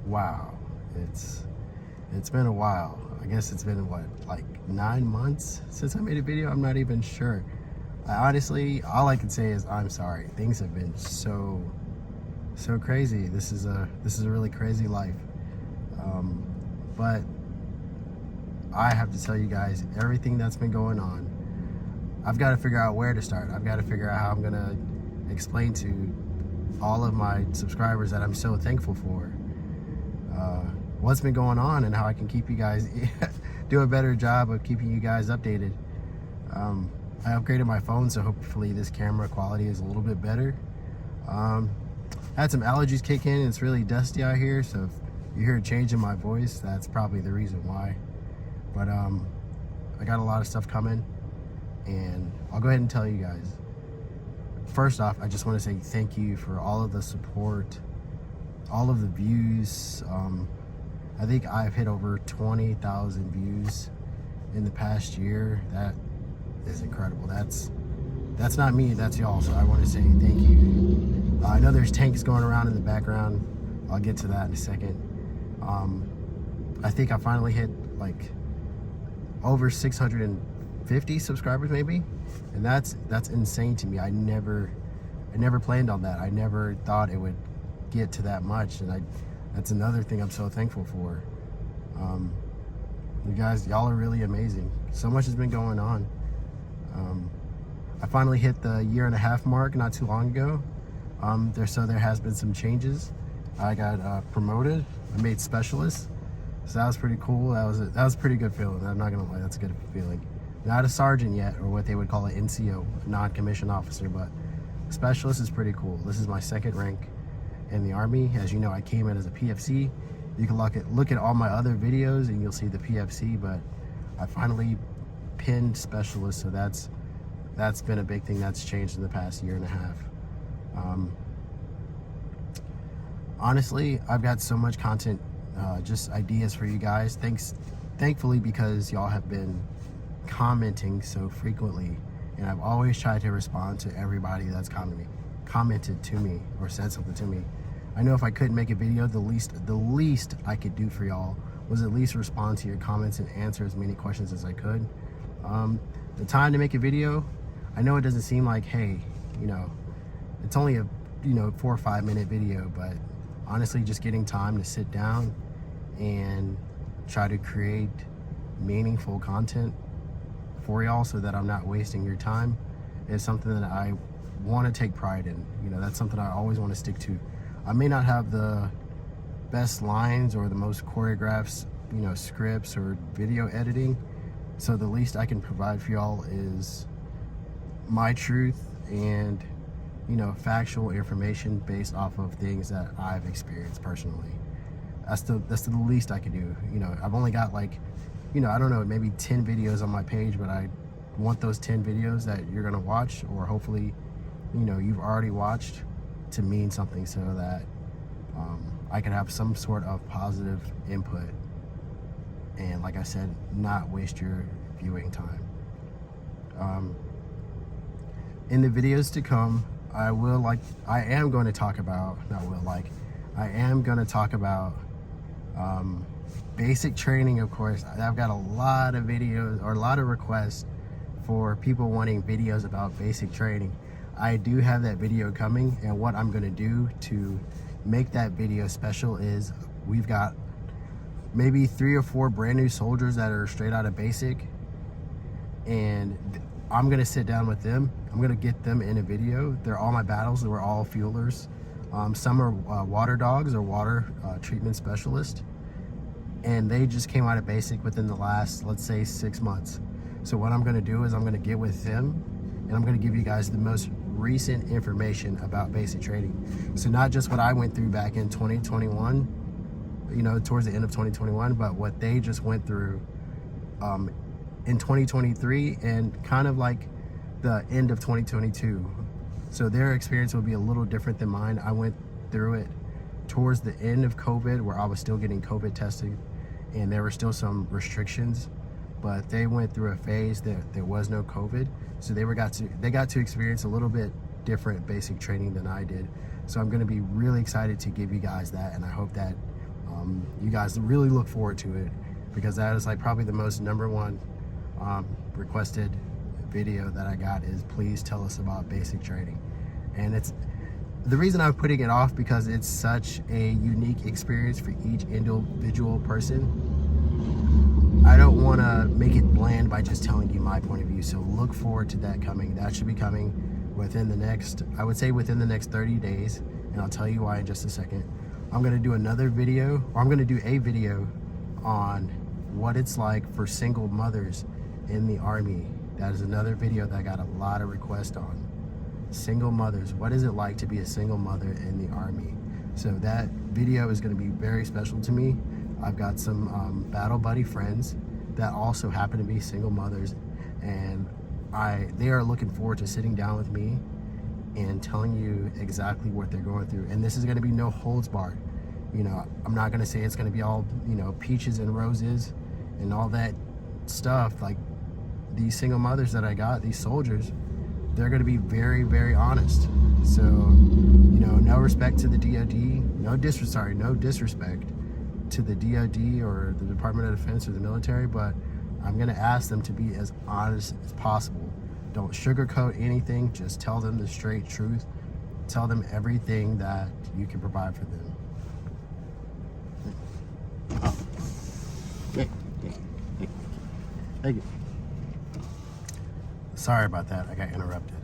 Wow, it's been a while. I guess it's been what, like 9 months since I made a video. I'm not even sure. Honestly, all I can say is I'm sorry. Things have been so crazy. This is a really crazy life. But I have to tell you guys everything that's been going on. I've got to figure out where to start. I've got to figure out how I'm gonna explain to all of my subscribers that I'm so thankful for what's been going on and how I can keep you guys do a better job of keeping you guys updated. I upgraded my phone, so hopefully this camera quality is a little bit better. I had some allergies kick in. It's really dusty out here, so if you hear a change in my voice, that's probably the reason why. But I got a lot of stuff coming, and I'll go ahead and tell you guys. First off, I just want to say thank you for all of the support, all of the views. I think I've hit over 20,000 views in the past year. That is incredible. That's not me, that's y'all, so I want to say thank you. I know there's tanks going around in the background. I'll get to that in a second. I think I finally hit like over 650 subscribers maybe, and that's insane to me. I never planned on that. I never thought it would get to that much, and that's another thing I'm so thankful for. You guys, y'all are really amazing. So much has been going on. I finally hit the 1.5 year mark not too long ago. There has been some changes. I got promoted. I made specialist, so that was pretty cool. That was a pretty good feeling. I'm not gonna lie, that's a good feeling. Not a sergeant yet, or what they would call an NCO, non-commissioned officer, but specialist is pretty cool. This is my second rank in the Army. As you know, I came in as a PFC. You can look at all my other videos and you'll see the PFC, but I finally pinned specialist, so that's been a big thing that's changed in the past 1.5 years. Honestly, I've got so much content, just ideas for you guys. Thankfully, because y'all have been commenting so frequently, and I've always tried to respond to everybody that's commented to me or said something to me. I know if I couldn't make a video, the least I could do for y'all was at least respond to your comments and answer as many questions as I could. The time to make a video, I know it doesn't seem like, hey, it's only a 4 or 5 minute video, but honestly, just getting time to sit down and try to create meaningful content for y'all so that I'm not wasting your time is something that I want to take pride in. That's something I always want to stick to. I may not have the best lines or the most choreographed, scripts or video editing, so the least I can provide for y'all is my truth and factual information based off of things that I've experienced personally. That's the least I can do. I've only got like, I don't know, maybe 10 videos on my page, but I want those 10 videos that you're gonna watch, or hopefully, you've already watched, to mean something, so that I can have some sort of positive input, and like I said, not waste your viewing time. In the videos to come, I am going to talk about basic training, of course. I've got a lot of videos, or a lot of requests for people wanting videos about basic training. I do have that video coming, and what I'm going to do to make that video special is we've got maybe 3 or 4 brand new soldiers that are straight out of basic, and I'm going to sit down with them. I'm going to get them in a video. They're all my battles. They were all fuelers. Some are water dogs or water treatment specialists, and they just came out of basic within the last, let's say, 6 months. So what I'm going to do is I'm going to get with them, and I'm going to give you guys the most recent information about basic training. So not just what I went through back in 2021, towards the end of 2021, but what they just went through in 2023 and kind of like the end of 2022. So their experience will be a little different than mine. I went through it towards the end of COVID, where I was still getting COVID tested, and there were still some restrictions, but they went through a phase that there was no COVID, so they got to experience a little bit different basic training than I did. So I'm going to be really excited to give you guys that, and I hope that You guys really look forward to it, because that is like probably the most #1 requested video that I got is please tell us about basic training. And it's the reason I'm putting it off because it's such a unique experience for each individual person. I don't want to make it bland by just telling you my point of view, so look forward to that coming. That should be coming within the next, I would say within the next 30 days, and I'll tell you why in just a second. I'm going to do another video, or I'm going to do a video on what it's like for single mothers in the Army. That is another video that I got a lot of requests on. Single mothers, what is it like to be a single mother in the Army? So that video is going to be very special to me. I've got some battle buddy friends that also happen to be single mothers, and they are looking forward to sitting down with me and telling you exactly what they're going through. And this is going to be no holds barred. You know, I'm not going to say it's going to be all, you know, peaches and roses and all that stuff. Like, these single mothers that I got, these soldiers, they're going to be very, very honest. So, you know, no respect to the DOD, no disrespect to the DOD or the Department of Defense or the military, but I'm going to ask them to be as honest as possible. Don't sugarcoat anything, just tell them the straight truth. Tell them everything that you can provide for them. Thank you. Sorry about that, I got interrupted.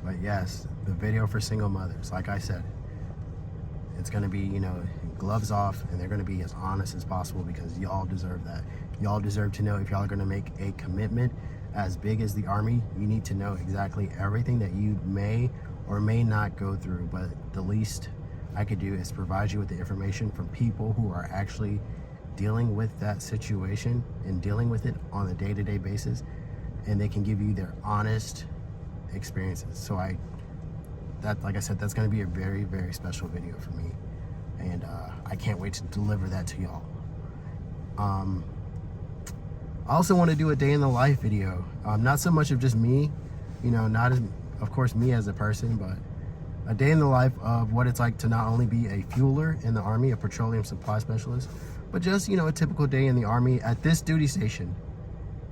But yes, the video for single mothers, like I said, it's gonna be, you know, gloves off, and they're gonna be as honest as possible, because y'all deserve that. Y'all deserve to know if y'all are gonna make a commitment as big as the Army, you need to know exactly everything that you may or may not go through. But the least I could do is provide you with the information from people who are actually dealing with that situation and dealing with it on a day-to-day basis, and they can give you their honest experiences. So like I said, that's going to be a very, very special video for me, and I can't wait to deliver that to y'all. I also want to do a day in the life video, not so much of just me, you know, not as, of course, me as a person, but a day in the life of what it's like to not only be a fueler in the Army, a petroleum supply specialist, but just, you know, a typical day in the Army at this duty station.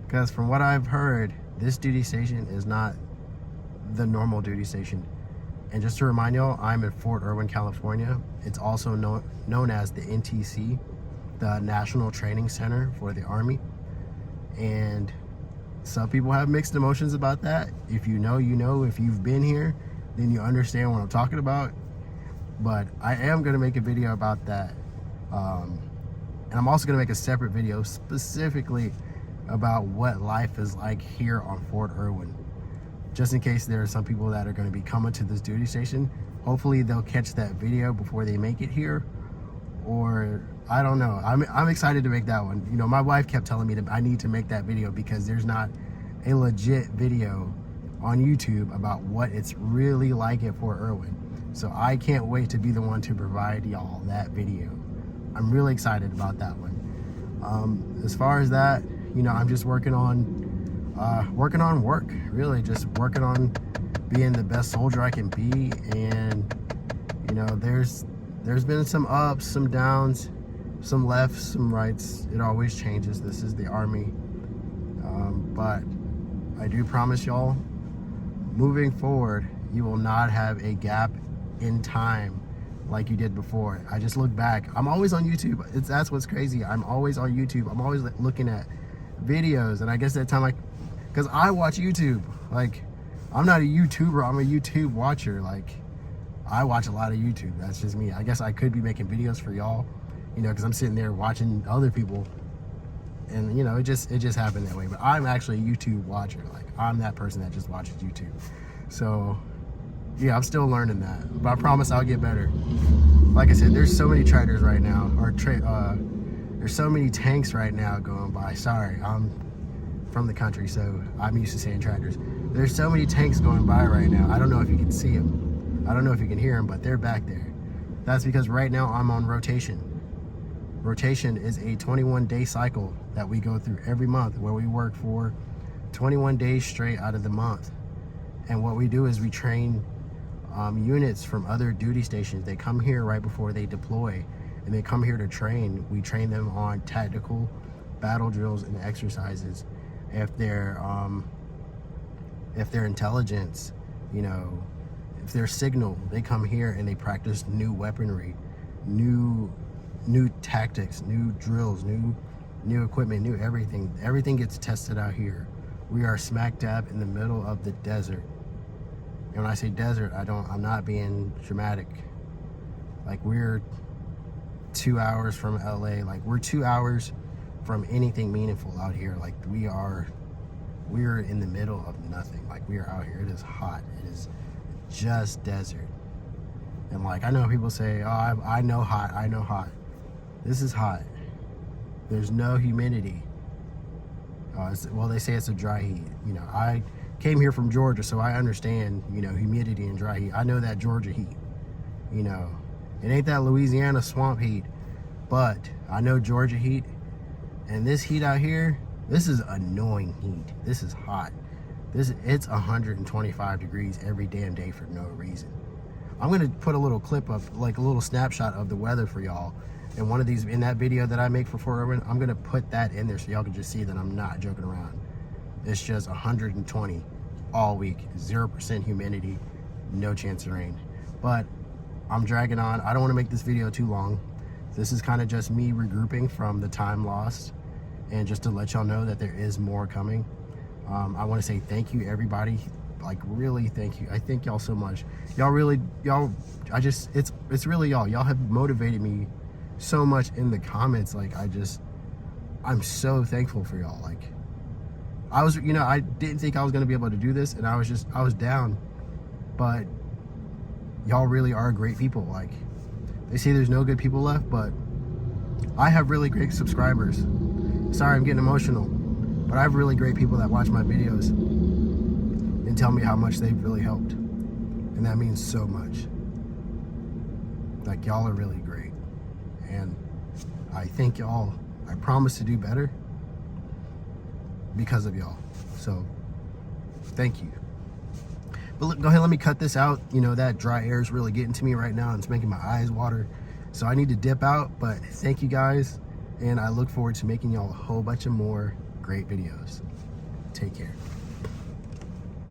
Because from what I've heard, this duty station is not the normal duty station. And just to remind y'all, I'm in Fort Irwin, California. It's also known as the NTC, the National Training Center for the Army. And some people have mixed emotions about that. If you know, you know. If you've been here, then you understand what I'm talking about. But I am going to make a video about that. And I'm also going to make a separate video specifically about what life is like here on Fort Irwin. Just in case there are some people that are going to be coming to this duty station. Hopefully they'll catch that video before they make it here. Or I don't know. I'm excited to make that one. You know, my wife kept telling me that I need to make that video because there's not a legit video on YouTube about what it's really like at Fort Irwin. So I can't wait to be the one to provide y'all that video. I'm really excited about that one. As far as that, you know, I'm just working on work, really just working on being the best soldier I can be. And you know, there's been some ups, some downs, some lefts, some rights. It always changes. This is the Army. But I do promise y'all, moving forward, you will not have a gap in time like you did before. I just look back. I'm always on YouTube. That's what's crazy. I'm always on YouTube. I'm always looking at videos, and I guess that time, because I watch YouTube. Like, I'm not a YouTuber. I'm a YouTube watcher. Like, I watch a lot of YouTube. That's just me. I guess I could be making videos for y'all, you know, because I'm sitting there watching other people, and you know, it just happened that way. But I'm actually a YouTube watcher. Like, I'm that person that just watches YouTube. So yeah, I'm still learning that, but I promise I'll get better. Like I said, there's so many traders right now, or there's so many tanks right now going by. Sorry, I'm from the country, so I'm used to saying tractors. There's so many tanks going by right now. I don't know if you can see them. I don't know if you can hear them, but they're back there. That's because right now I'm on rotation. Rotation is a 21-day cycle that we go through every month, where we work for 21 days straight out of the month. And what we do is we train units from other duty stations. They come here right before they deploy, and they come here to train. We train them on tactical battle drills and exercises. If their intelligence, you know, if their signal, they come here and they practice new weaponry, new tactics, new drills, new equipment, new everything. Everything gets tested out here. We are smack dab in the middle of the desert. And when I say desert, I'm not being dramatic. Like, we're 2 hours from LA. Like, we're 2 hours from anything meaningful out here. Like, we're in the middle of nothing. Like, we are out here. It is hot. It is just desert. And like, I know people say, oh, I know hot. I know hot. This is hot. There's no humidity. Well, they say it's a dry heat. You know, I came here from Georgia, so I understand, you know, humidity and dry heat. I know that Georgia heat. You know, it ain't that Louisiana swamp heat, but I know Georgia heat. And this heat out here, this is annoying heat. This is hot. It's 125 degrees every damn day for no reason. I'm gonna put a little clip of, like, a little snapshot of the weather for y'all. And one of these, in that video that I make for Irwin, I'm gonna put that in there so y'all can just see that I'm not joking around. It's just 120 all week, 0% humidity, no chance of rain. But I'm dragging on. I don't want to make this video too long. This is kind of just me regrouping from the time lost, and just to let y'all know that there is more coming. I want to say thank you, everybody. Like, really thank you. I thank y'all so much. It's really y'all. Y'all have motivated me so much in the comments. Like, I'm so thankful for y'all. Like, you know, I didn't think I was going to be able to do this, and I was down, but y'all really are great people. Like, they say there's no good people left, but I have really great subscribers. Sorry, I'm getting emotional, but I have really great people that watch my videos and tell me how much they've really helped, and that means so much. Like, y'all are really great, and I thank y'all. I promise to do better because of y'all. So thank you. But look, go ahead, let me cut this out. You know, that dry air is really getting to me right now, and it's making my eyes water. So I need to dip out, but thank you guys, and I look forward to making y'all a whole bunch of more great videos. Take care.